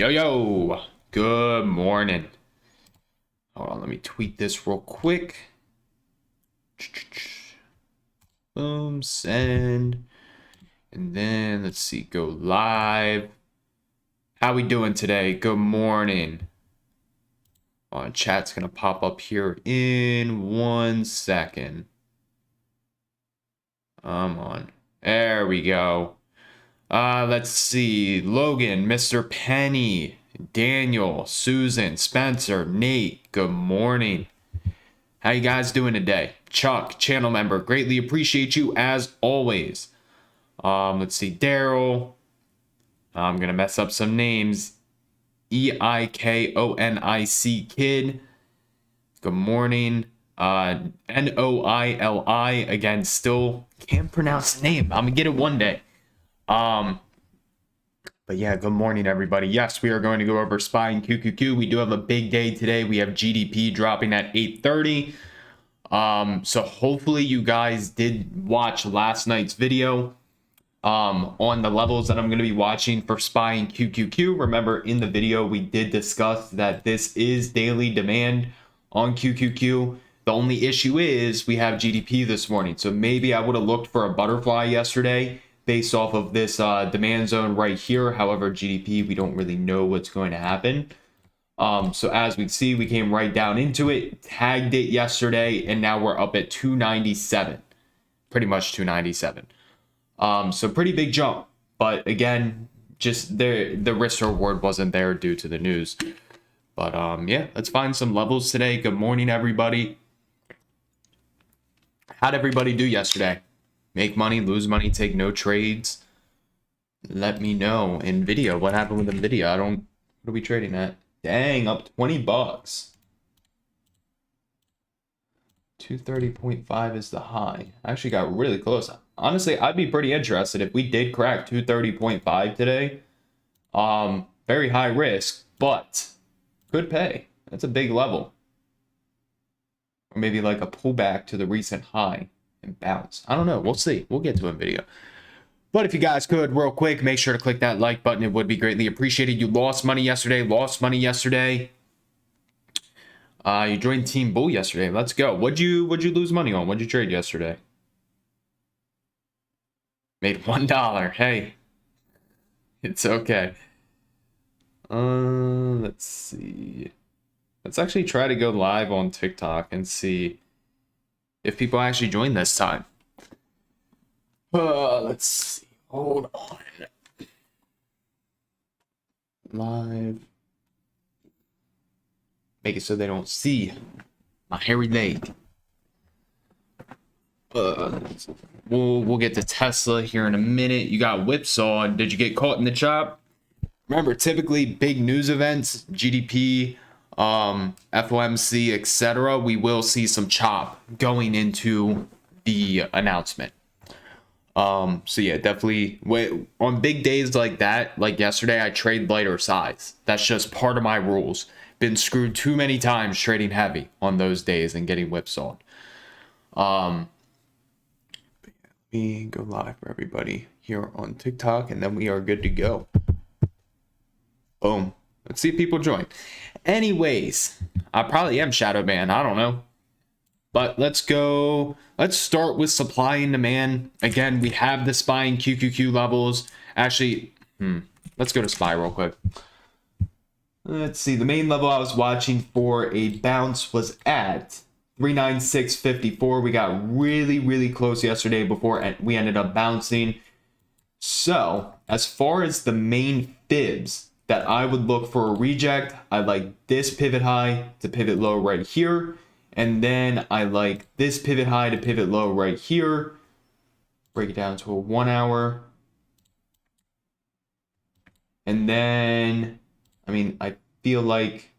Yo, good morning. Hold on, let me tweet this real quick. Boom, send. And then let's see, go live. How we doing today? Good morning. Chat's gonna pop up here in 1 second. Come on. There we go. Let's see. Logan, Mr. Penny, Daniel, Susan, Spencer, Nate, good morning. How you guys doing today? Chuck, channel member, greatly appreciate you as always. Let's see. Daryl. I'm going to mess up some names. Eikonic kid. Good morning. Noili. Again, still can't pronounce the name. I'm going to get it one day. But yeah, good morning, everybody. Yes, we are going to go over SPY and QQQ. We do have a big day today. We have GDP dropping at 8:30. So hopefully you guys did watch last night's video on the levels that I'm going to be watching for SPY and QQQ. Remember, in the video, we did discuss that this is daily demand on QQQ. The only issue is we have GDP this morning. So maybe I would have looked for a butterfly yesterday based off of this demand zone right here. However, GDP, we don't really know what's going to happen. So as we see, we came right down into it, tagged it yesterday, and now we're up at 297, pretty much 297. So pretty big jump, but again, just the risk reward wasn't there due to the news. But yeah, let's find some levels today. Good morning, everybody. How'd everybody do yesterday? Make money, lose money, take no trades? Let me know. Nvidia, what happened with Nvidia? What are we trading at? Dang, up 20 bucks. 230.5 is the high. I actually got really close. Honestly, I'd be pretty interested if we did crack 230.5 today. Very high risk, but could pay. That's a big level. Or maybe like a pullback to the recent high and bounce. I don't know. We'll see. We'll get to Nvidia. But if you guys could, real quick, make sure to click that like button. It would be greatly appreciated. You lost money yesterday. You joined Team Bull yesterday. Let's go. What'd you lose money on? What'd you trade yesterday? Made $1. Hey, it's okay. Let's see. Let's actually try to go live on TikTok and see if people actually join this time. Let's see. Hold on. Live. Make it so they don't see my hairy leg. We'll get to Tesla here in a minute. You got whipsawed. Did you get caught in the chop? Remember, typically big news events, GDP, FOMC, etc., we will see some chop going into the announcement. So yeah, definitely on big days like that, like yesterday, I trade lighter size. That's just part of my rules. Been screwed too many times trading heavy on those days and getting whipsawed. Let me go live for everybody here on TikTok, and then we are good to go. Boom. Let's see if people join. Anyways, I probably am shadow banned. I don't know. But let's go. Let's start with supply and demand. Again, we have the SPY and QQQ levels. Actually, let's go to SPY real quick. Let's see. The main level I was watching for a bounce was at 396.54. We got really close yesterday before we ended up bouncing. So, as far as the main fibs that I would look for a reject, I like this pivot high to pivot low right here. And then I like this pivot high to pivot low right here. Break it down to a 1 hour. And then, I feel like,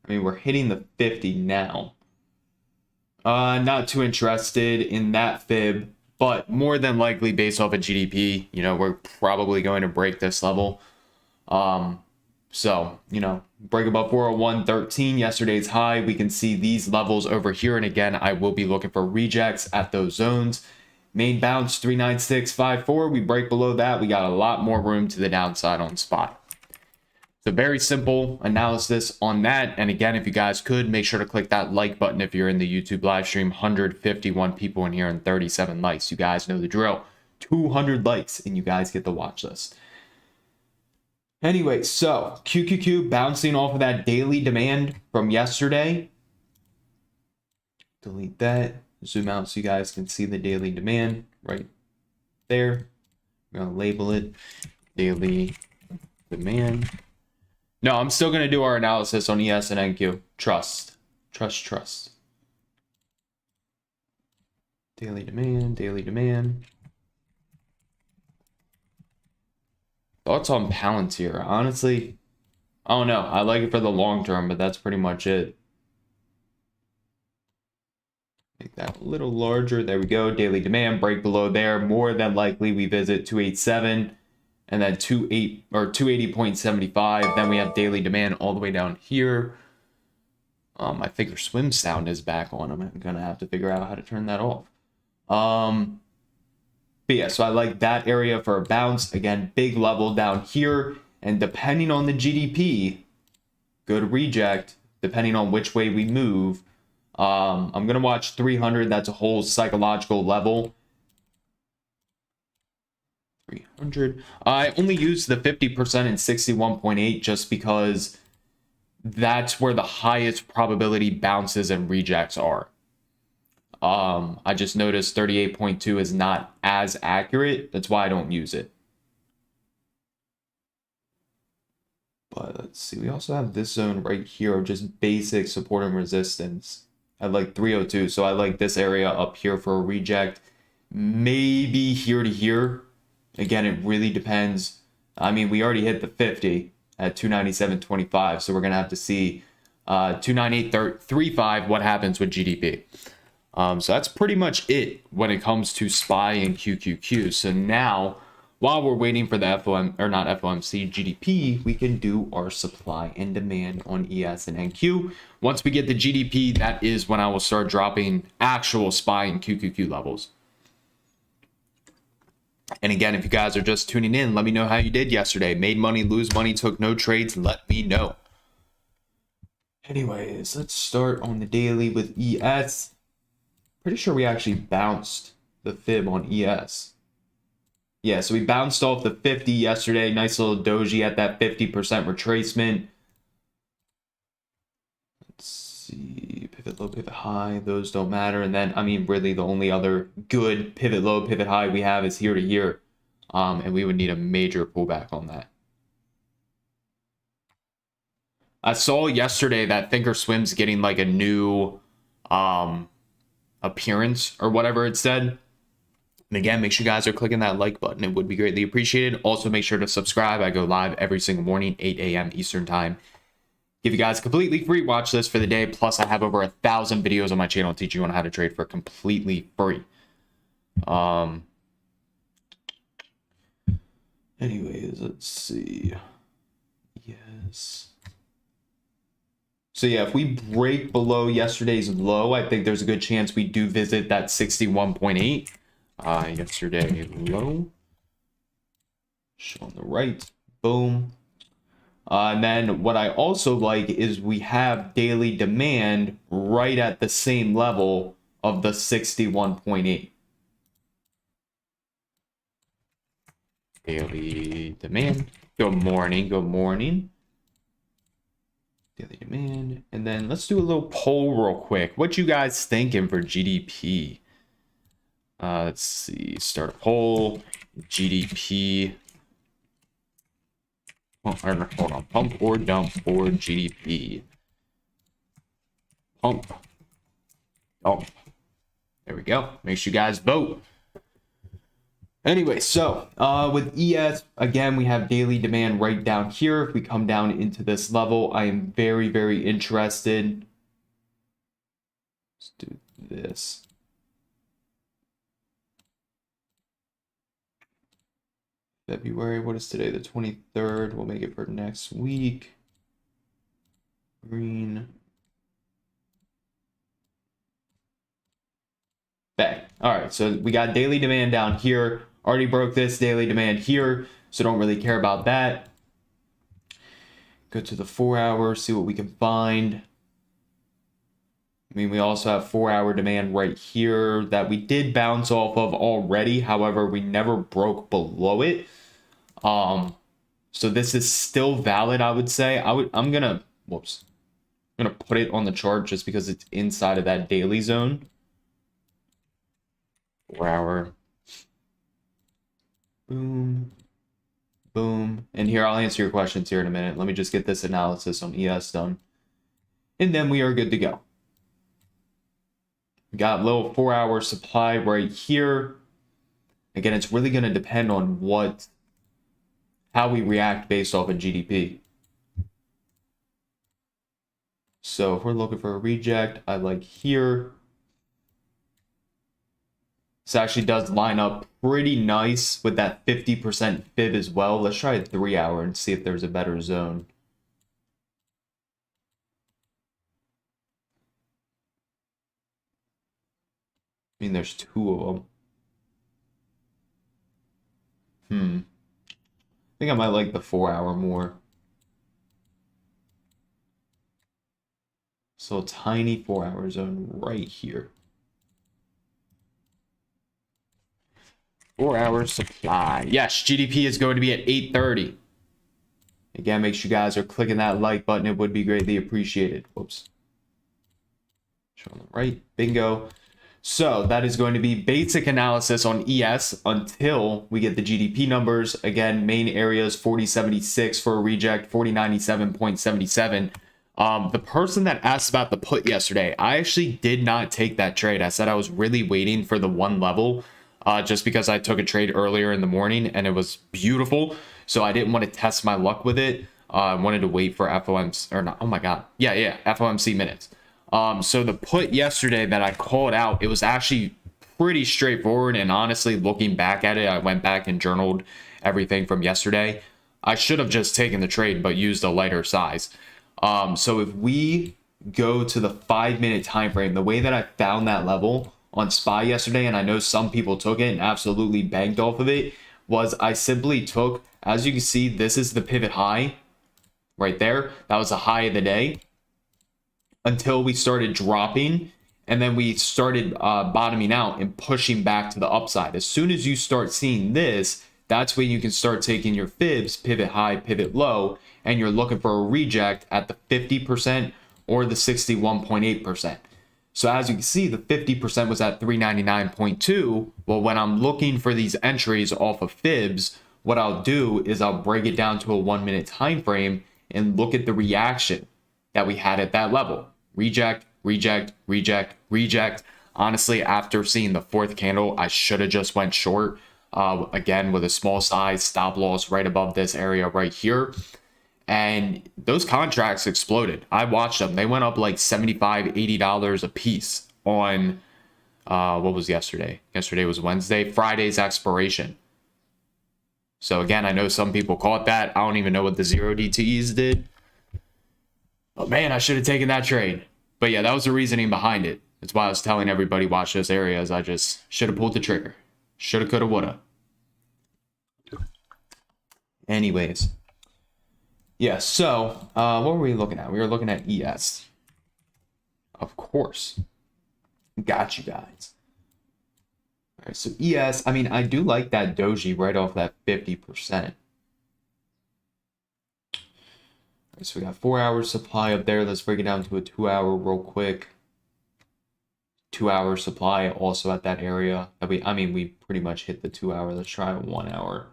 we're hitting the 50 now. Not too interested in that fib, but more than likely based off of GDP, we're probably going to break this level. So, break above 401.13, yesterday's high. We can see these levels over here. And again, I will be looking for rejects at those zones. Main bounce 396.54. We break below that. We got a lot more room to the downside on spot. So very simple analysis on that. And again, if you guys could, make sure to click that like button if you're in the YouTube live stream. 151 people in here and 37 likes. You guys know the drill. 200 likes and you guys get the watch list. Anyway, so QQQ bouncing off of that daily demand from yesterday. Delete that. Zoom out so you guys can see the daily demand right there. I'm going to label it daily demand. No, I'm still going to do our analysis on ES and NQ. Trust. Daily demand. Thoughts on Palantir? Honestly, I don't know. I like it for the long term, but that's pretty much it. Make that a little larger. There we go. Daily demand break below there. More than likely we visit 287 and then 280.75. Then we have daily demand all the way down here. I think our swim sound is back on. I'm gonna have to figure out how to turn that off. But yeah, so I like that area for a bounce. Again, big level down here. And depending on the GDP, good reject, depending on which way we move. I'm going to watch 300. That's a whole psychological level. 300. I only use the 50% and 61.8 just because that's where the highest probability bounces and rejects are. I just noticed 38.2 is not as accurate. That's why I don't use it. But let's see. We also have this zone right here of just basic support and resistance at like 302. So I like this area up here for a reject. Maybe here to here. Again, it really depends. I mean, we already hit the 50 at 297.25. So we're going to have to see 298.35 what happens with GDP. So that's pretty much it when it comes to SPY and QQQ. So now, while we're waiting for the FOMC GDP, we can do our supply and demand on ES and NQ. Once we get the GDP, that is when I will start dropping actual SPY and QQQ levels. And again, if you guys are just tuning in, let me know how you did yesterday. Made money, lose money, took no trades, let me know. Anyways, let's start on the daily with ES. Pretty sure we actually bounced the fib on ES. Yeah, so we bounced off the 50 yesterday. Nice little doji at that 50% retracement. Let's see. Pivot low, pivot high. Those don't matter. And then, I mean, really the only other good pivot low, pivot high we have is here to here. And we would need a major pullback on that. I saw yesterday that ThinkorSwim's getting like a new appearance or whatever it said. And again, make sure you guys are clicking that like button. It would be greatly appreciated. Also, make sure to subscribe. I go live every single morning, 8 a.m. Eastern time. Give you guys a completely free watch list for the day. Plus, I have over 1,000 videos on my channel teaching you on how to trade for completely free. Anyways, let's see. Yes. So yeah, if we break below yesterday's low, I think there's a good chance we do visit that 61.8. Yesterday low. Show on the right. Boom. And then what I also like is we have daily demand right at the same level of the 61.8. Daily demand. Good morning. Good morning. Daily demand. And then let's do a little poll real quick. What you guys thinking for GDP? Let's see. Start a poll. GDP. Oh, hold on. Pump or dump for GDP. Pump. Dump. There we go. Make sure you guys vote. Anyway, so with ES, again, we have daily demand right down here. If we come down into this level, I am very, very interested. Let's do this. February, what is today? The 23rd. We'll make it for next week. Green. Bang. All right, so we got daily demand down here. Already broke this daily demand here, so don't really care about that. Go to the 4 hour, see what we can find. I mean, we also have 4 hour demand right here that we did bounce off of already. However, we never broke below it. So this is still valid, I would say. I'm gonna put it on the chart just because it's inside of that daily zone. 4 hour. Boom. Boom. And here, I'll answer your questions here in a minute. Let me just get this analysis on ES done. And then we are good to go. We got a little 4 hour supply right here. Again, it's really going to depend on how we react based off of GDP. So if we're looking for a reject, I like here. This actually does line up pretty nice with that 50% fib as well. Let's try a 3 hour and see if there's a better zone. I mean, there's 2 of them. I think I might like the 4 hour more. So tiny 4 hour zone right here. 4 hour supply. Yes, GDP is going to be at 8:30. Again, make sure you guys are clicking that like button. It would be greatly appreciated. Whoops. Show on the right. Bingo. So that is going to be basic analysis on ES until we get the GDP numbers. Again, main areas 4076 for a reject, 4097.77. The person that asked about the put yesterday, I actually did not take that trade. I said I was really waiting for the 1 level just because I took a trade earlier in the morning and it was beautiful. So I didn't want to test my luck with it. I wanted to wait for FOMC or not. Oh my God. Yeah. FOMC minutes. So the put yesterday that I called out, it was actually pretty straightforward. And honestly, looking back at it, I went back and journaled everything from yesterday. I should have just taken the trade, but used a lighter size. So if we go to the 5-minute time frame, the way that I found that level on SPY yesterday, and I know some people took it and absolutely banked off of it, was I simply took, as you can see, this is the pivot high right there. That was the high of the day until we started dropping, and then we started bottoming out and pushing back to the upside. As soon as you start seeing this, that's when you can start taking your fibs, pivot high, pivot low, and you're looking for a reject at the 50% or the 61.8%. So as you can see, the 50% was at 399.2. Well, when I'm looking for these entries off of fibs, what I'll do is I'll break it down to a 1-minute time frame and look at the reaction that we had at that level. Reject, reject, reject, reject. Honestly, after seeing the 4th candle, I should have just went short. Again, with a small size stop loss right above this area right here. And those contracts exploded. I watched them. They went up like $75, $80 a piece on, what was yesterday? Yesterday was Wednesday, Friday's expiration. So again, I know some people caught that. I don't even know what the 0 DTEs did. But man, I should have taken that trade. But yeah, that was the reasoning behind it. That's why I was telling everybody watch those areas. I just should have pulled the trigger. Shoulda, coulda, woulda. Anyways. Yeah, so what were we looking at? We were looking at ES. Of course. Got you guys. All right, so ES, I mean, I do like that doji right off that 50%. All right, so we got 4 hours supply up there. Let's break it down to a 2 hour real quick. 2 hour supply also at that area. We pretty much hit the 2 hour. Let's try a 1 hour.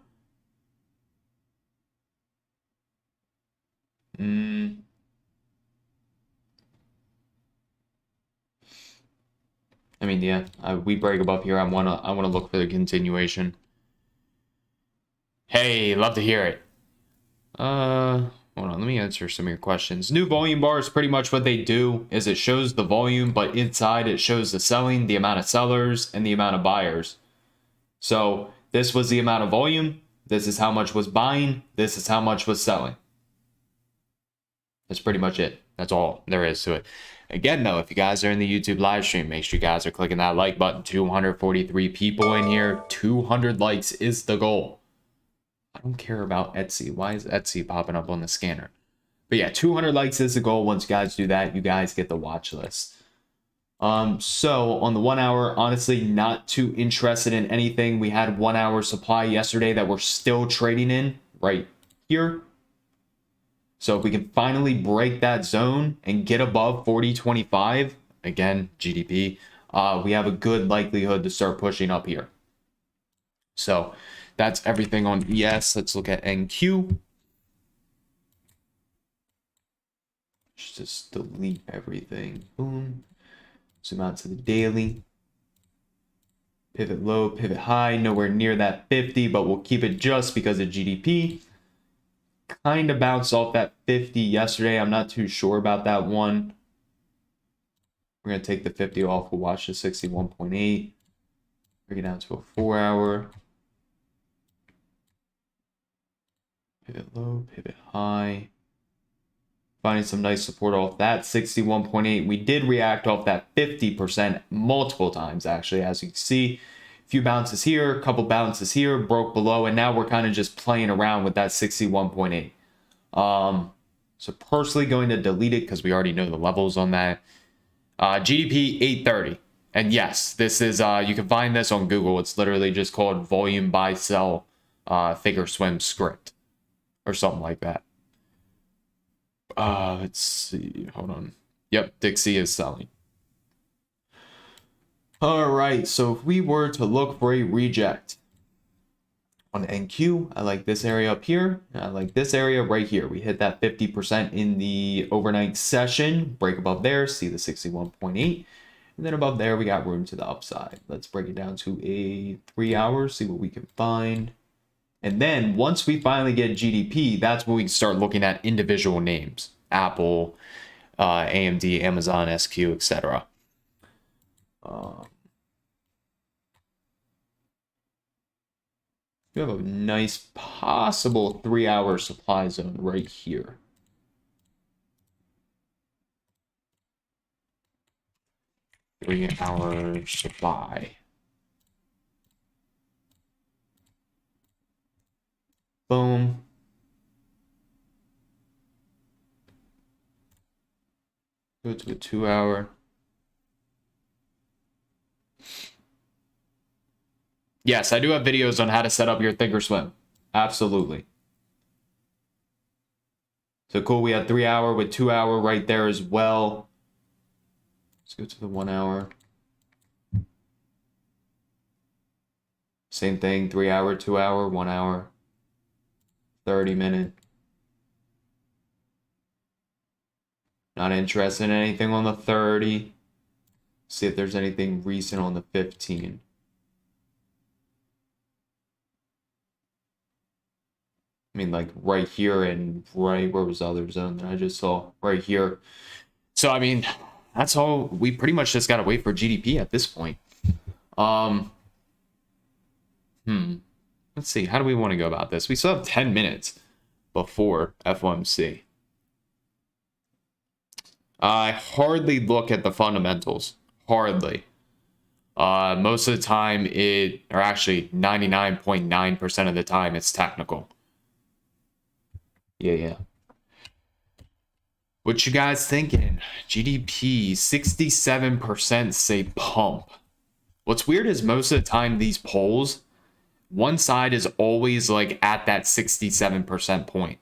I mean, yeah, we break above here. I wanna look for the continuation. Hey, love to hear it. Hold on, let me answer some of your questions. New volume bar is pretty much what they do is it shows the volume, but inside it shows the selling, the amount of sellers, and the amount of buyers. So this was the amount of volume. This is how much was buying. This is how much was selling. That's pretty much it. That's all there is to it. Again, though, if you guys are in the YouTube live stream, make sure you guys are clicking that like button. 243 people in here. 200 likes is the goal. I don't care about Etsy. Why is Etsy popping up on the scanner? But yeah, 200 likes is the goal. Once you guys do that, you guys get the watch list. So on the 1 hour, honestly, not too interested in anything. We had 1 hour supply yesterday that we're still trading in right here. So if we can finally break that zone and get above 40.25, again, GDP, we have a good likelihood to start pushing up here. So that's everything on ES. Let's look at NQ. Just delete everything. Boom. Zoom out to the daily. Pivot low, pivot high, nowhere near that 50, but we'll keep it just because of GDP. Kind of bounced off that 50 yesterday. I'm not too sure about that one. We're going to take the 50 off. We'll watch the 61.8. Bring it down to a 4 hour. Pivot low, pivot high. Finding some nice support off that 61.8. We did react off that 50% multiple times, actually, as you can see. A few bounces here, a couple bounces here, broke below, and now we're kind of just playing around with that 61.8. So personally going to delete it because we already know the levels on that. GDP 830. And yes, this is, you can find this on Google. It's literally just called volume buy sell ThinkorSwim script or something like that. Let's see. Hold on. Yep, Dixie is selling. All right, so if we were to look for a reject on NQ, I like this area up here. I like this area right here. We hit that 50% in the overnight session. Break above there, see the 61.8. And then above there, we got room to the upside. Let's break it down to a 3 hours, see what we can find. And then once we finally get GDP, that's when we can start looking at individual names. Apple, AMD, Amazon, SQ, etc. We have a nice possible 3 hour supply zone right here. Three-hour supply. Boom. Go to a 2 hour. Yes, I do have videos on how to set up your ThinkorSwim. Absolutely. So cool, we had 3 hour with 2 hour right there as well. Let's go to the 1 hour. Same thing, 3 hour, 2 hour, 1 hour. 30-minute. Not interested in anything on the 30. See if there's anything recent on the 15. I mean, like right here and right, where was the other zone that I just saw? Right here. So, I mean, that's all. We pretty much just got to wait for GDP at this point. Let's see. How do we want to go about this? We still have 10 minutes before FOMC. I hardly look at the fundamentals. Hardly. Most of the time, or actually 99.9% of the time, it's technical. Yeah. What you guys thinking? GDP, 67% say pump. What's weird is most of the time these polls, one side is always like at that 67% point.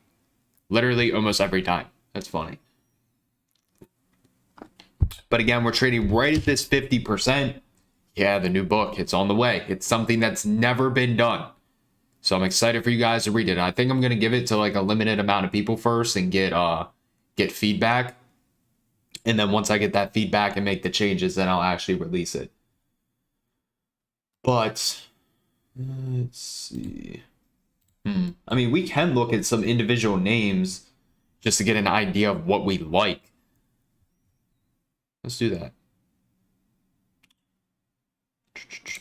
Literally almost every time. That's funny. But again, we're trading right at this 50%. Yeah, the new book, it's on the way. It's something that's never been done. So I'm excited for you guys to read it. I think I'm going to give it to like a limited amount of people first and get feedback. And then once I get that feedback and make the changes, then I'll actually release it. But let's see. I mean, we can look at some individual names just to get an idea of what we like. Let's do that.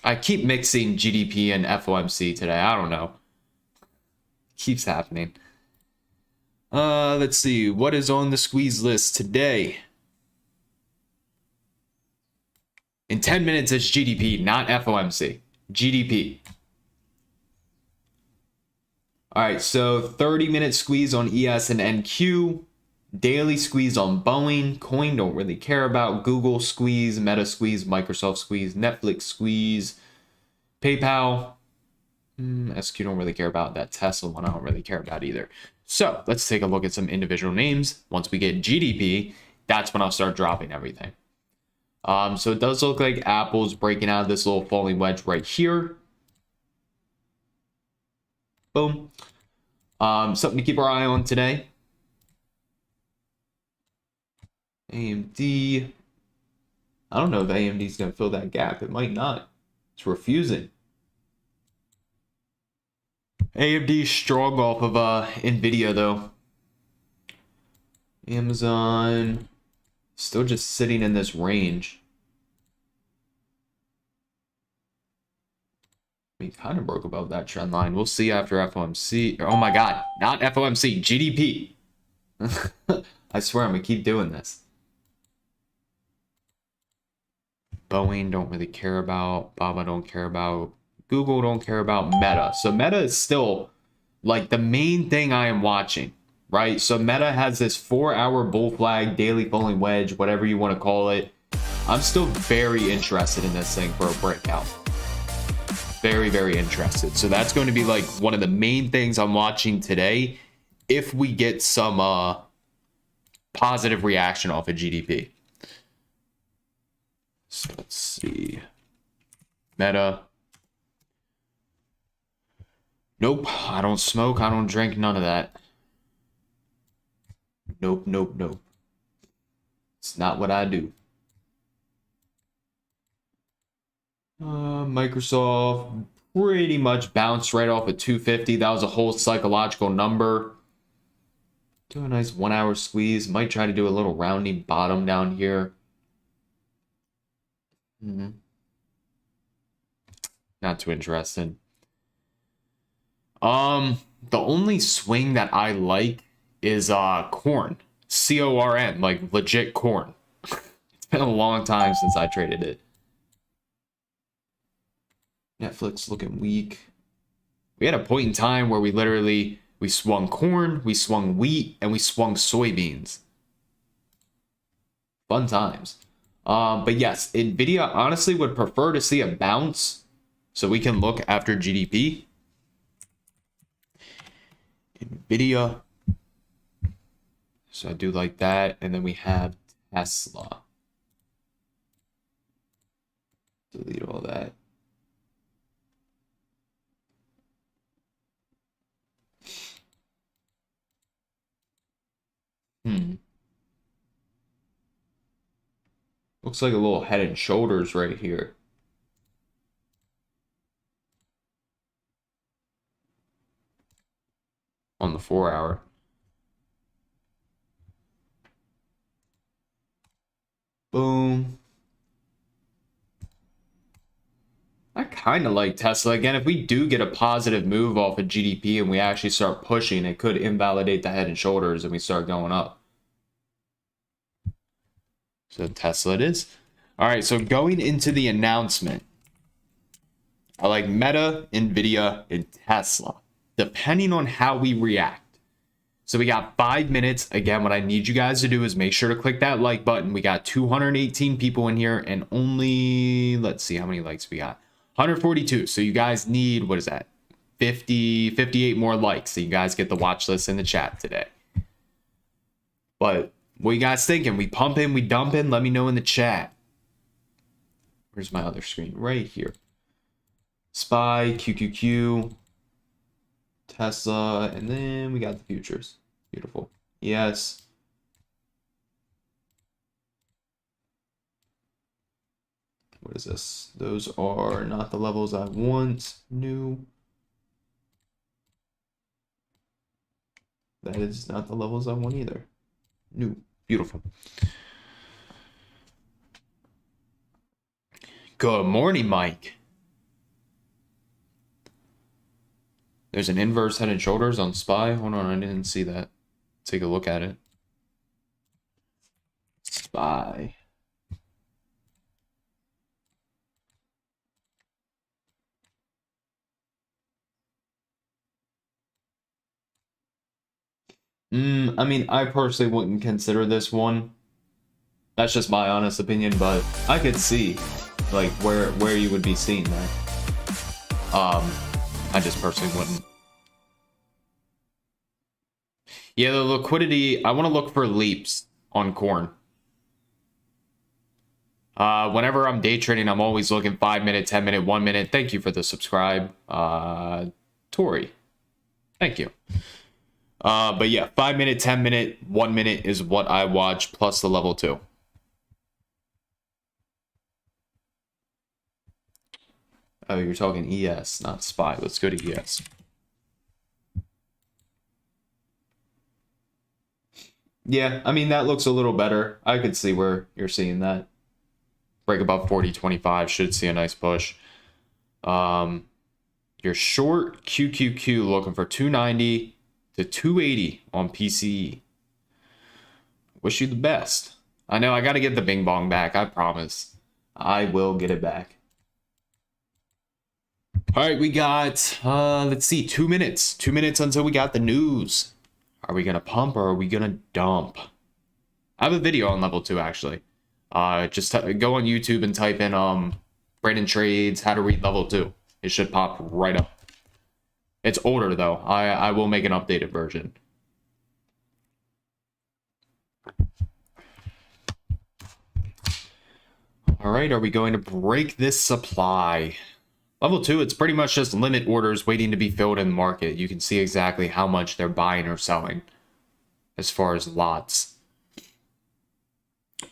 I keep mixing GDP and FOMC today. I don't know. Keeps happening. Let's see. What is on the squeeze list today? In 10 minutes, it's GDP, not FOMC. GDP. All right, so 30-minute squeeze on ES and NQ. Daily squeeze on Boeing. Coin don't really care about. Google squeeze. Meta squeeze. Microsoft squeeze. Netflix squeeze. PayPal. SQ don't really care about. That Tesla one I don't really care about either. So let's take a look at some individual names. Once we get GDP, that's when I'll start dropping everything. So it does look like Apple's breaking out of this little falling wedge right here. Boom. Something to keep our eye on today. AMD. I don't know if AMD's going to fill that gap. It might not. It's refusing. AMD strong off of Nvidia though. Amazon still just sitting in this range. We kind of broke above that trend line. We'll see after FOMC. Oh my god, not FOMC, GDP. I swear I'm gonna keep doing this. Boeing don't really care about. Baba don't care about. Google don't care about. Meta. So Meta is still like the main thing I am watching, right? So Meta has this 4-hour bull flag, daily falling wedge, whatever you want to call it. I'm still very interested in this thing for a breakout. Very, very interested. So that's going to be like one of the main things I'm watching today if we get some positive reaction off of GDP. So let's see. Meta. Nope, I don't smoke, I don't drink, none of that. Nope, nope, nope. It's not what I do. Microsoft pretty much bounced right off of 250. That was a whole psychological number. Do a nice 1-hour squeeze. Might try to do a little rounding bottom down here. Not too interested. The only swing that I like is corn. CORN, like legit corn. It's been a long time since I traded it. Netflix looking weak. We had a point in time where we swung corn, we swung wheat, and we swung soybeans. Fun times. But yes, Nvidia honestly would prefer to see a bounce so we can look after GDP. Nvidia. So I do like that. And then we have Tesla. Delete all that. Looks like a little head and shoulders right here. On the 4-hour. Boom. I kind of like Tesla. Again, if we do get a positive move off of GDP and we actually start pushing, it could invalidate the head and shoulders and we start going up. So Tesla it is. All right, so going into the announcement, I like Meta, Nvidia, and Tesla, depending on how we react. So we got 5 minutes. Again, what I need you guys to do is make sure to click that like button. We got 218 people in here and only, let's see how many likes we got. 142. So you guys need, what is that? 58 more likes. So you guys get the watch list in the chat today. But what you guys thinking? We pumping, we dumping? Let me know in the chat. Where's my other screen? Right here. SPY, QQQ, Tesla, and then we got the futures. Beautiful. Yes. What is this? Those are not the levels I want. New. That is not the levels I want either. New. Beautiful. Good morning, Mike. There's an inverse head and shoulders on SPY. Hold on, I didn't see that. Take a look at it. SPY. I mean, I personally wouldn't consider this one. That's just my honest opinion, but I could see like where you would be seeing that. I just personally wouldn't. Yeah, the liquidity, I want to look for leaps on corn. Whenever I'm day trading, I'm always looking 5 minute, 10 minute, 1 minute. Thank you for the subscribe, Tori. Thank you. But yeah, 5 minute, 10 minute, 1 minute is what I watch, plus the level 2. Oh, you're talking ES, not SPY. Let's go to ES. Yeah, I mean, that looks a little better. I could see where you're seeing that. Break above 40.25, should see a nice push. Your short QQQ looking for 290 to 280 on PCE. Wish you the best. I know I got to get the Bing Bong back. I promise. I will get it back. All right, we got, let's see, 2 minutes. 2 minutes until we got the news. Are we going to pump or are we going to dump? I have a video on level 2, actually. Just go on YouTube and type in Brandon Trades, how to read level 2. It should pop right up. It's older, though. I will make an updated version. All right, are we going to break this supply? Level 2, it's pretty much just limit orders waiting to be filled in the market. You can see exactly how much they're buying or selling as far as lots.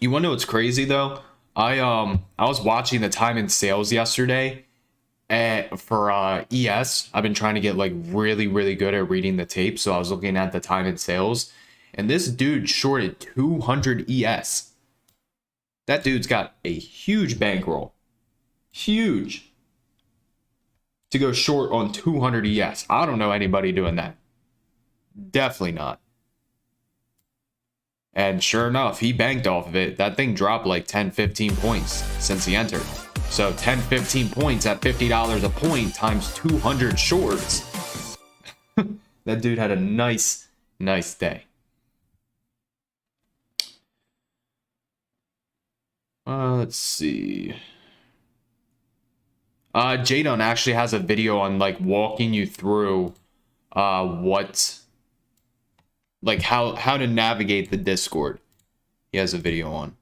You want to know what's crazy, though? I was watching the time and sales yesterday for ES. I've been trying to get like really good at reading the tape, so I was looking at the time and sales, and this dude shorted 200 ES. That dude's got a huge bankroll. Huge. To go short on 200 ES. I don't know anybody doing that. Definitely not. And sure enough, he banked off of it. That thing dropped like 10-15 points since he entered. So 10-15 points at $50 a point times 200 shorts. That dude had a nice day. Let's see. Jadon actually has a video on like walking you through what, like how to navigate the Discord. He has a video on.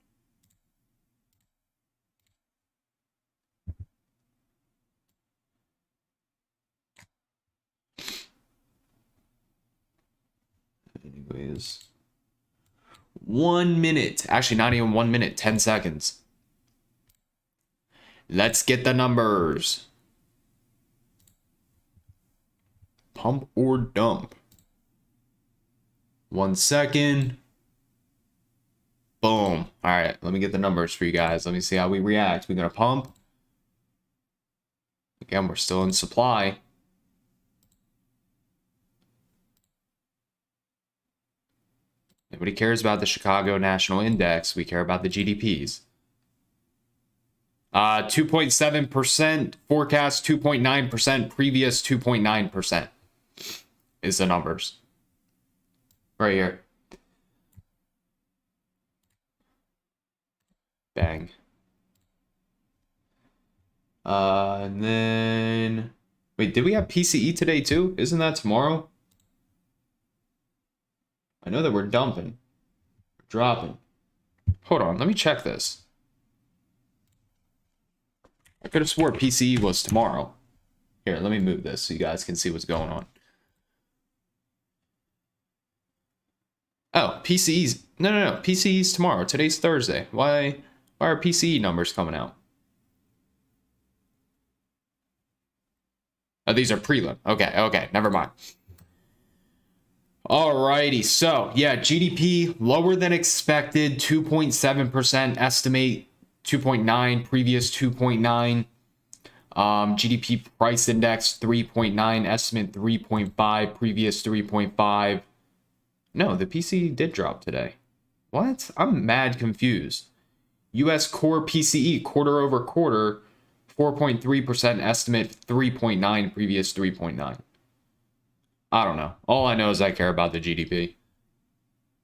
Anyways, 1 minute, actually not even 1 minute, 10 seconds. Let's get the numbers. Pump or dump. 1 second. Boom. All right, let me get the numbers for you guys. Let me see how we react. We're going to pump. Again, we're still in supply. Nobody cares about the Chicago National Index. We care about the GDPs. 2.7%, forecast 2.9%, previous 2.9% is the numbers. Right here. Bang. And then... Wait, did we have PCE today too? Isn't that tomorrow? I know that we're dumping. We're dropping. Hold on, let me check this. I could have swore PCE was tomorrow. Here, let me move this so you guys can see what's going on. Oh, PCE's... No. PCE's tomorrow. Today's Thursday. Why are PCE numbers coming out? Oh, these are prelim. Okay. Never mind. Alrighty. So, yeah, GDP lower than expected. 2.7% estimate. 2.9, previous 2.9. GDP price index 3.9, estimate 3.5, previous 3.5. No, the PCE did drop today. What? I'm mad confused. US core PCE quarter over quarter 4.3%, estimate 3.9, previous 3.9. I don't know. All I know is I care about the GDP.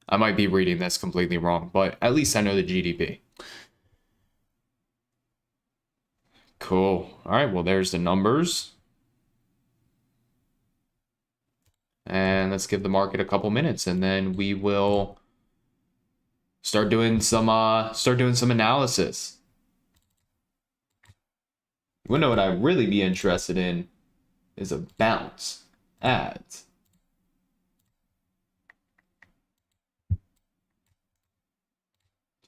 I might be reading this completely wrong, but at least I know the GDP. Cool. All right, well, there's the numbers. And let's give the market a couple minutes, and then we will start doing some analysis. You wanna know what I'd really be interested in is a bounce at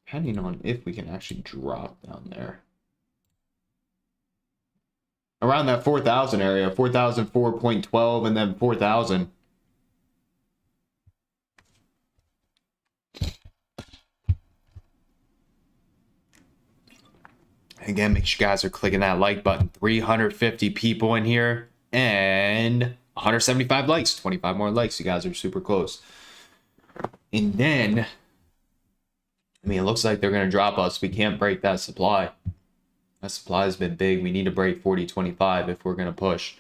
depending on if we can actually drop down there. Around that 4,000 area, 4,004.12 and then 4,000. Again, make sure you guys are clicking that like button. 350 people in here and 175 likes. 25 more likes. You guys are super close. And then, I mean, it looks like they're going to drop us. We can't break that supply. That supply has been big. We need to break 40.25 if we're going to push.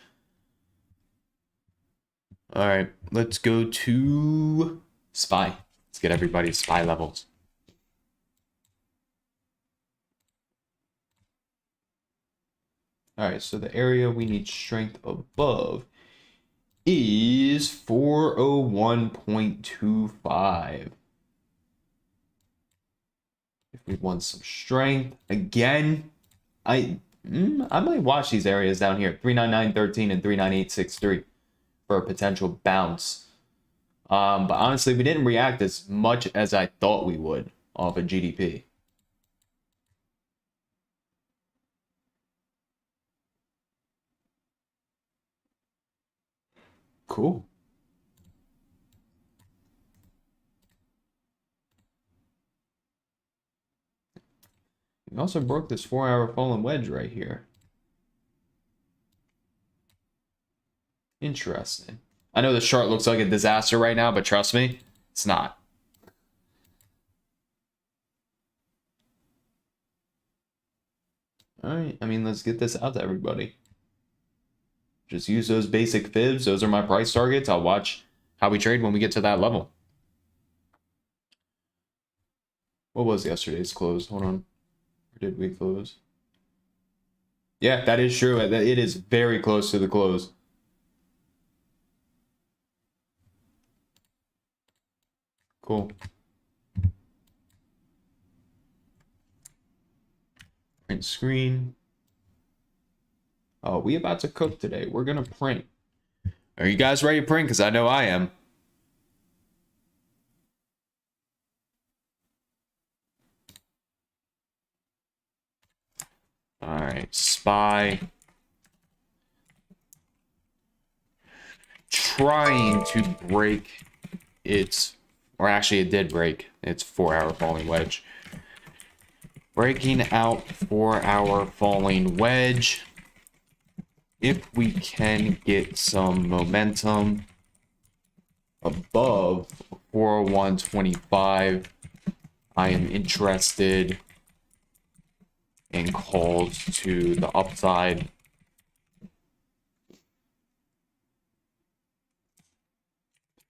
All right, let's go to SPY. Let's get everybody's SPY levels. All right, so the area we need strength above is 401.25. If we want some strength, again, I might watch these areas down here, 399.13 and 398.63 for a potential bounce. But honestly, we didn't react as much as I thought we would off of GDP. Cool. We also broke this 4-hour fallen wedge right here. Interesting. I know the chart looks like a disaster right now, but trust me, it's not. All right, I mean, let's get this out to everybody. Just use those basic fibs. Those are my price targets. I'll watch how we trade when we get to that level. What was yesterday's close? Hold on. Where did we close? Yeah, that is true. It is very close to the close. Cool. Print screen. Oh, we about to cook today. We're gonna print. Are you guys ready to print? Because I know I am. All right, SPY. Trying to break its, or actually it did break its 4-hour falling wedge. Breaking out 4-hour falling wedge. If we can get some momentum above 401.25, I am interested in calls to the upside.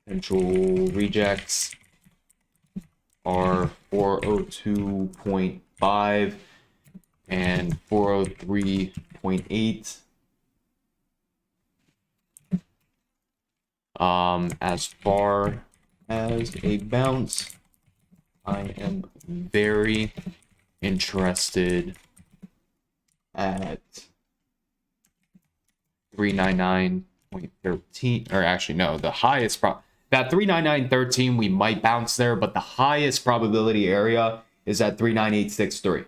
Potential rejects are 402.5 and 403.8. As far as a bounce, I am very interested at 399.13, or actually no, the highest that 399.13 we might bounce there, but the highest probability area is at 398.63.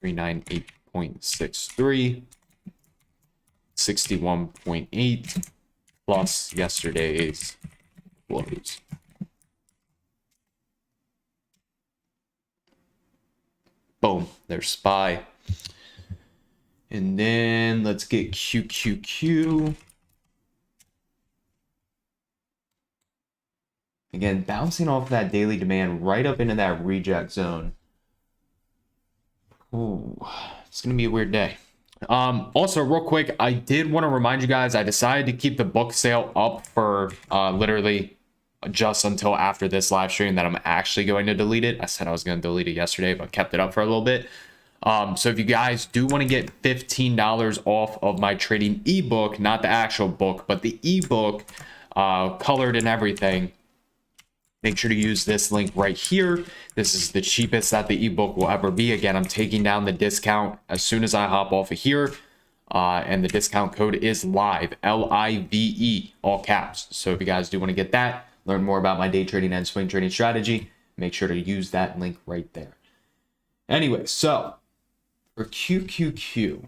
398.63. 61.8 plus yesterday's close. Boom, there's SPY. And then let's get QQQ. Again, bouncing off that daily demand right up into that reject zone. Ooh, it's gonna be a weird day. Also, real quick, I did want to remind you guys, I decided to keep the book sale up for literally just until after this live stream that I'm actually going to delete it. I said I was going to delete it yesterday, but kept it up for a little bit. So if you guys do want to get $15 off of my trading ebook, not the actual book, but the ebook, colored and everything, make sure to use this link right here. This is the cheapest that the ebook will ever be. Again, I'm taking down the discount as soon as I hop off of here. And the discount code is LIVE, LIVE, all caps. So if you guys do want to get that, learn more about my day trading and swing trading strategy, make sure to use that link right there. Anyway, so for QQQ,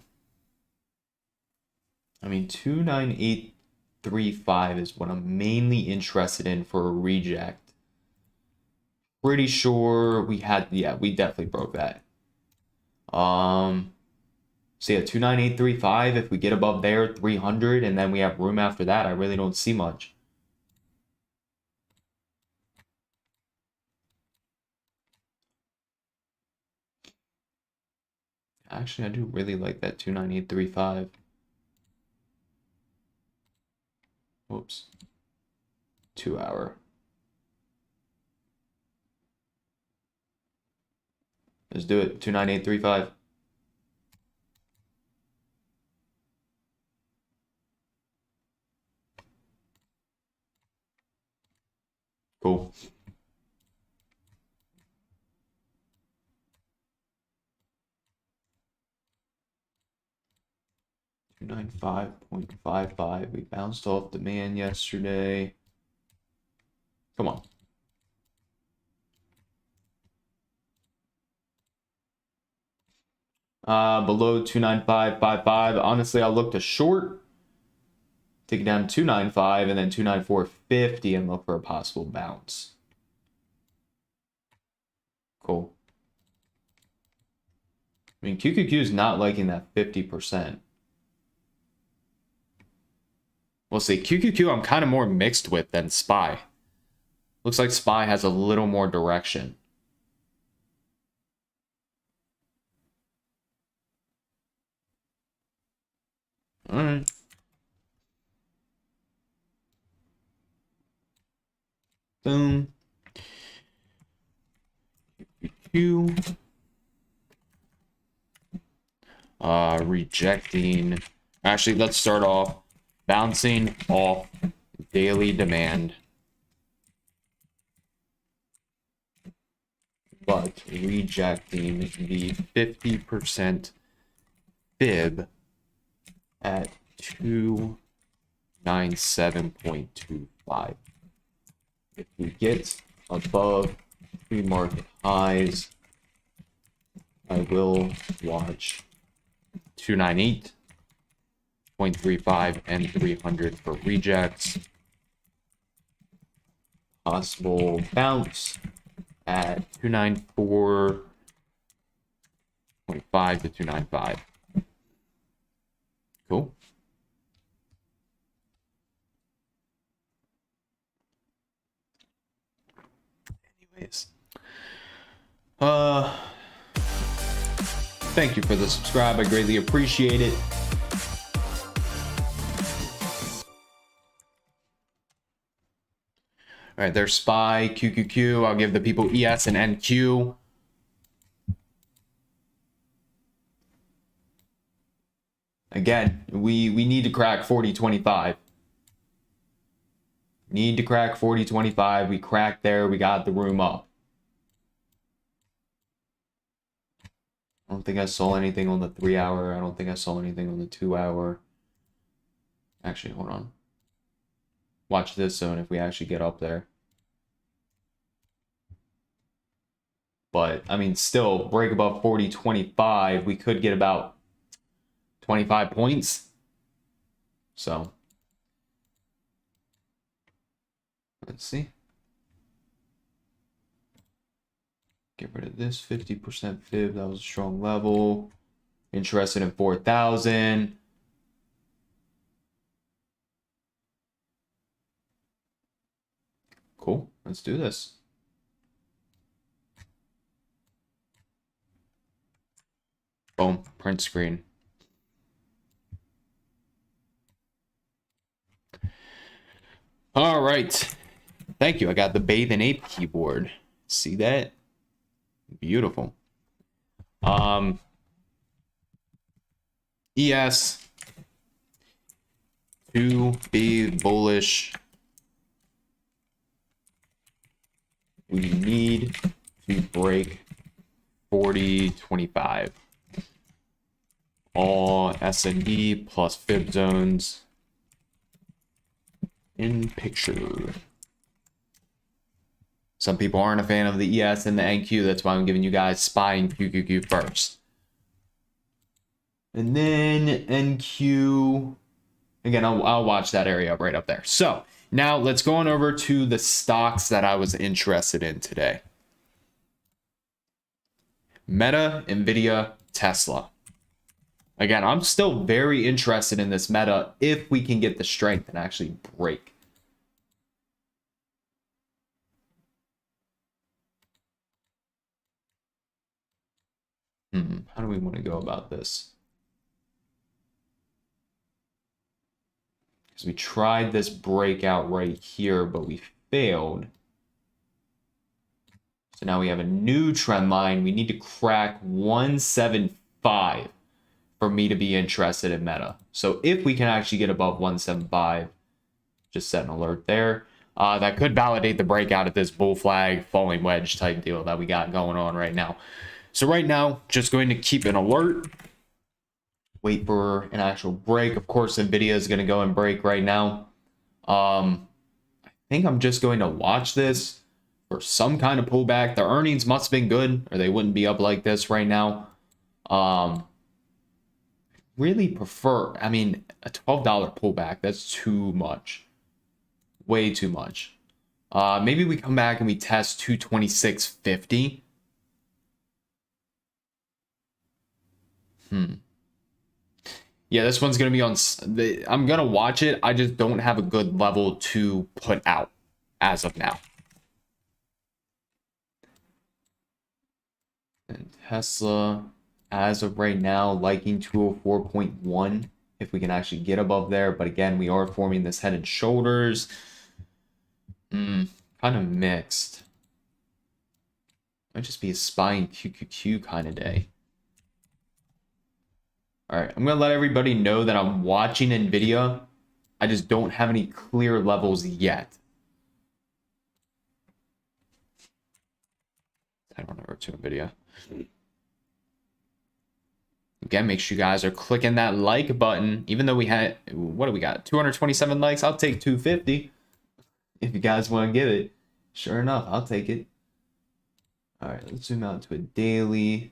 I mean, 29835 is what I'm mainly interested in for a reject. Pretty sure we had, yeah, we definitely broke that. So yeah, 29835, if we get above there, 300, and then we have room after that, I really don't see much. Actually, I do really like that 29835. Whoops. 2 hour. Let's do it. 29835. Cool. $295.55. We bounced off demand yesterday. Come on. Below 295.55. Honestly, I'll look to short. Take it down to 295 and then 294.50 and look for a possible bounce. Cool. I mean, QQQ is not liking that 50%. We'll see. QQQ I'm kind of more mixed with than SPY. Looks like SPY has a little more direction. All right. Boom. Q. Rejecting. Actually, let's start off bouncing off daily demand, but rejecting the 50% fib at 297.25. If we get above pre-market highs, I will watch 298.35 and 300 for rejects. Possible bounce at 294.5 to 295. Cool. Anyways, thank you for the subscribe. I greatly appreciate it. All right, there's SPY, QQQ. I'll give the people ES and NQ. Again, we need to crack 40.25. Need to crack 40.25. We cracked there. We got the room up. I don't think I saw anything on the 3 hour. I don't think I saw anything on the 2 hour. Actually, hold on. Watch this zone if we actually get up there. But, I mean, still, break above 40.25. We could get about 25 points. So, let's see. Get rid of this 50% fib. That was a strong level. Interested in 4,000. Cool. Let's do this. Boom. Print screen. All right. Thank you. I got the Bathe and Ape keyboard. See that? Beautiful. ES to be bullish, we need to break 40.25. All S&D plus fib zones in picture. Some people aren't a fan of the ES and the NQ. That's why I'm giving you guys SPY and QQQ first. And then NQ, again, I'll watch that area right up there. So now let's go on over to the stocks that I was interested in today. Meta, Nvidia, Tesla. Again, I'm still very interested in this Meta if we can get the strength and actually break. How do we want to go about this? Because we tried this breakout right here, but we failed. So now we have a new trend line. We need to crack 175 for me to be interested in Meta. So if we can actually get above 175, just set an alert there. That could validate the breakout at this bull flag, falling wedge type deal that we got going on right now. So right now, just going to keep an alert. Wait for an actual break. Of course, Nvidia is going to go and break right now. I think I'm just going to watch this for some kind of pullback. The earnings must have been good, or they wouldn't be up like this right now. Really prefer, I mean, a $12 pullback. That's too much. Way too much. Maybe we come back and we test 226.50. Yeah, this one's going to be on... I'm going to watch it. I just don't have a good level to put out as of now. And Tesla, as of right now, liking 204.1. If we can actually get above there. But again, we are forming this head and shoulders. Kind of mixed. Might just be a SPY and QQQ kind of day. All right, I'm going to let everybody know that I'm watching NVIDIA. I just don't have any clear levels yet. Head on over to NVIDIA. Again, make sure you guys are clicking that like button. Even though we had, what do we got? 227 likes. I'll take 250 if you guys want to give it. Sure enough, I'll take it. All right, let's zoom out to a daily.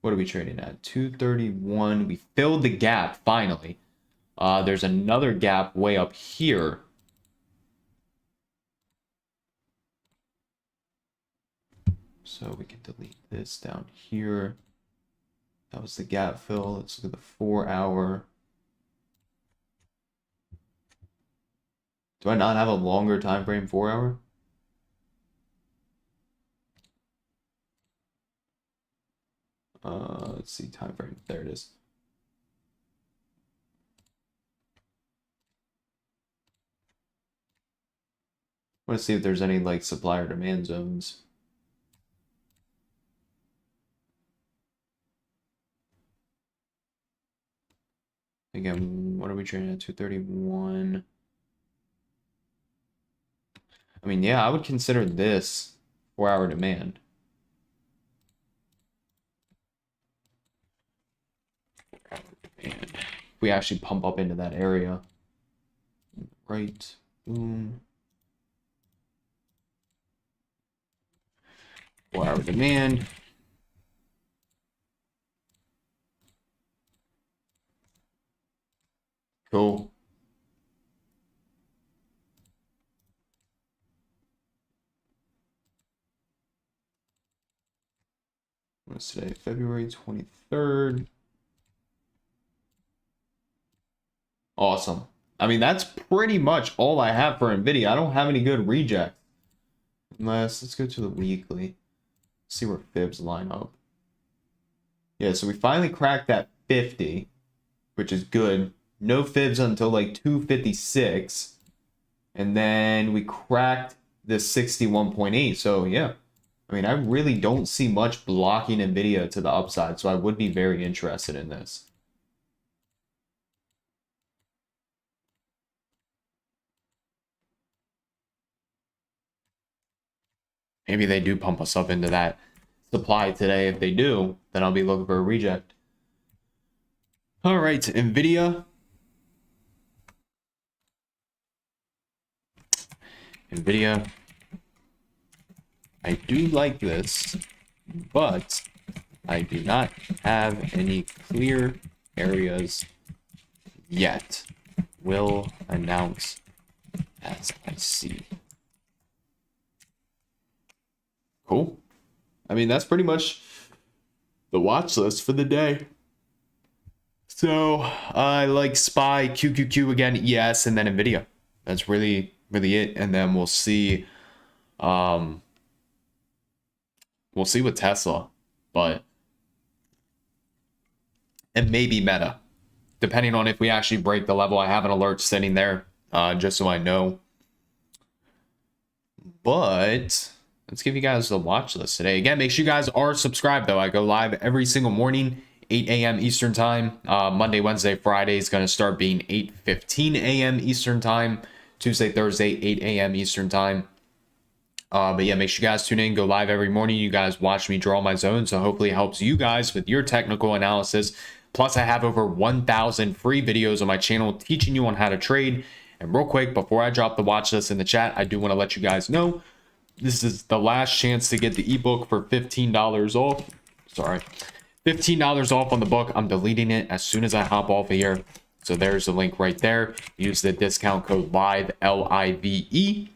What are we trading at? 231. We filled the gap finally. There's another gap way up here. So we can delete this down here. That was the gap fill. Let's look at the 4 hour. Do I not have a longer time frame 4 hour? Let's see, time frame. There it is. I want to see if there's any like supply or demand zones. Again, what are we trading at? 231. I mean, yeah, I would consider this 4 hour demand. And if we actually pump up into that area, right, boom. 4 hour demand. Cool. What's today? February 23rd. Awesome. I mean, that's pretty much all I have for NVIDIA. I don't have any good rejects. Unless, let's go to the weekly. See where fibs line up. Yeah, so we finally cracked that 50, which is good. No fibs until like 256. And then we cracked this 61.8. So yeah, I mean, I really don't see much blocking Nvidia to the upside, so I would be very interested in this. Maybe they do pump us up into that supply today. If they do, then I'll be looking for a reject. All right, Nvidia. Nvidia. I do like this, but I do not have any clear areas yet. Will announce as I see. Cool. I mean, that's pretty much the watch list for the day. So I like SPY, QQQ again, yes, and then Nvidia. That's really it. And then we'll see. We'll see with Tesla, but and maybe Meta, depending on if we actually break the level. I have an alert sitting there, just so I know. But let's give you guys the watch list today. Again, make sure you guys are subscribed, though. I go live every single morning, 8 a.m. Eastern time. Monday, Wednesday, Friday is going to start being 8:15 a.m. Eastern time. Tuesday, Thursday, 8 a.m. Eastern time. But yeah, make sure you guys tune in, go live every morning. You guys watch me draw my zone, so hopefully it helps you guys with your technical analysis. Plus, I have over 1,000 free videos on my channel teaching you on how to trade. And real quick, before I drop the watch list in the chat, I do want to let you guys know this is the last chance to get the ebook for $15 off. Sorry, $15 off on the book. I'm deleting it as soon as I hop off of here. So there's the link right there. Use the discount code LIVE, LIVE.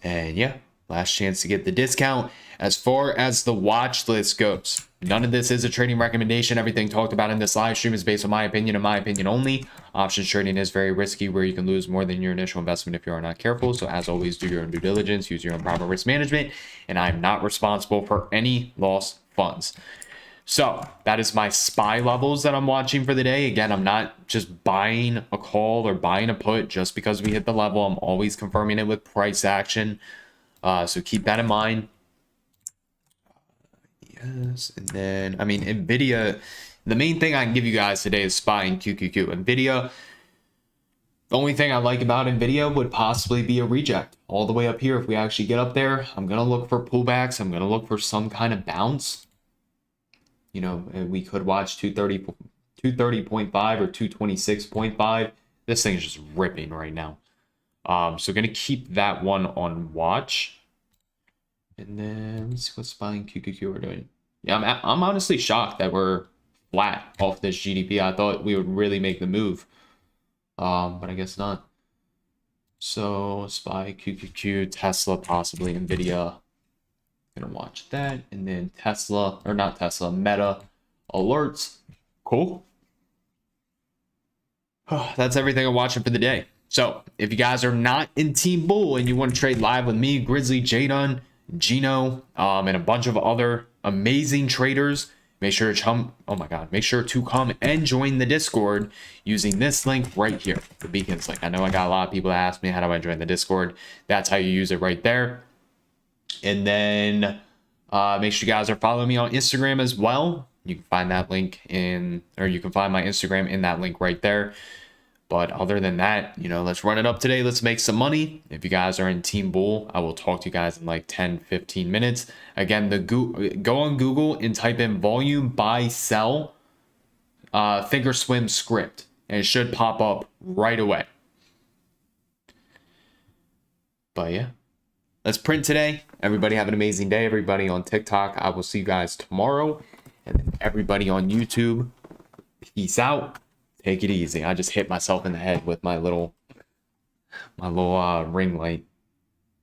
And yeah, last chance to get the discount. As far as the watch list goes, none of this is a trading recommendation. Everything talked about in this live stream is based on my opinion and my opinion only. Options trading is very risky, where you can lose more than your initial investment if you are not careful. So as always, do your own due diligence, use your own proper risk management, and I'm not responsible for any lost funds. So that is my SPY levels that I'm watching for the day. Again, I'm not just buying a call or buying a put just because we hit the level. I'm always confirming it with price action. So keep that in mind. Yes, and then, I mean, Nvidia, the main thing I can give you guys today is SPY and QQQ. Nvidia, the only thing I like about Nvidia would possibly be a reject all the way up here. If we actually get up there, I'm going to look for pullbacks. I'm going to look for some kind of bounce. You know, we could watch 230.5 or 226.5. This thing is just ripping right now. So going to keep that one on watch. And then let's see what SPY and QQQ are doing. Yeah, I'm honestly shocked that we're flat off this GDP. I thought we would really make the move, but I guess not. So SPY, QQQ, Tesla, possibly Nvidia. Gonna watch that, and then Tesla, or not Tesla, Meta alerts. Cool. That's everything I'm watching for the day. So if you guys are not in Team Bull and you want to trade live with me, Grizzly, Jadon, Gino, and a bunch of other amazing traders, make sure to come. Oh my God, make sure to come and join the Discord using this link right here, the Beacons link. I know I got a lot of people that ask me, how do I join the Discord? That's how you use it right there. And then make sure you guys are following me on Instagram as well. You can find that link in, or you can find my Instagram in that link right there. But other than that, you know, let's run it up today. Let's make some money. If you guys are in Team Bull, I will talk to you guys in like 10-15 minutes. Again, go on Google and type in volume buy sell ThinkorSwim script, and it should pop up right away. But yeah, let's print today. Everybody have an amazing day. Everybody on TikTok, I will see you guys tomorrow. And then everybody on YouTube, peace out. Take it easy. I just hit myself in the head with my little ring light.